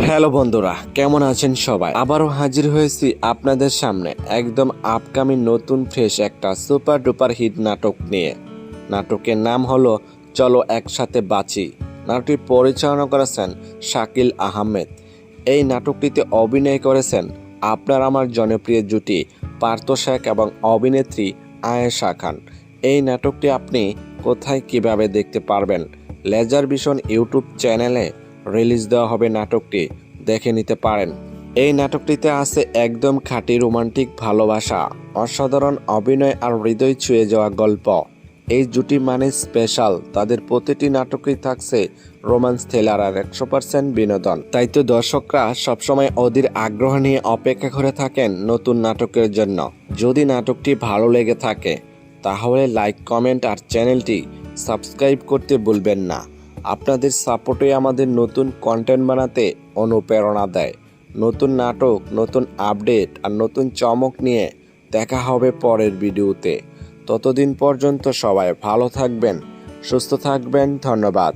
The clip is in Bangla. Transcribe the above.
হ্যালো বন্ধুরা, কেমন আছেন সবাই? আবারও হাজির হয়েছি আপনাদের সামনে একদম আপকামিং নতুন ফ্রেশ একটা সুপার ডুপার হিট নাটক নিয়ে। নাটকের নাম হলো চলো একসাথে বাঁচি। নাটকটি পরিচালনা করেছেন শাকিল আহমেদ। এই নাটকটিতে অভিনয় করেছেন আপনার আমার জনপ্রিয় জুটি পার্থ শেখ এবং অভিনেত্রী আয়েশা খান। এই নাটকটি আপনি কোথায় কিভাবে দেখতে পারবেন? লেজার ভিশন ইউটিউব চ্যানেলে রিলিজ দেওয়া হবে নাটকটি, দেখে নিতে পারেন। এই নাটকটিতে আছে একদম খাঁটি রোমান্টিক ভালোবাসা, অসাধারণ অভিনয় আর হৃদয় ছুঁয়ে যাওয়া গল্প। এই জুটি মানে স্পেশাল, তাদের প্রতিটি নাটকই থাকছে রোমান্স থ্রিলার আর 100% বিনোদন। তাই তো দর্শকরা সবসময় অধীর আগ্রহ নিয়ে অপেক্ষা করে থাকেন নতুন নাটকের জন্য। যদি নাটকটি ভালো লেগে থাকে তাহলে লাইক, কমেন্ট আর চ্যানেলটি সাবস্ক্রাইব করতে ভুলবেন না। আপনাদের সাপোর্টে আমাদের নতুন কন্টেন্ট বানাতে অনুপ্রেরণা দেয়। নতুন নাটক, নতুন আপডেট আর নতুন চমক নিয়ে দেখা হবে পরের ভিডিওতে। ততদিন পর্যন্ত সবাই ভালো থাকবেন, সুস্থ থাকবেন। ধন্যবাদ।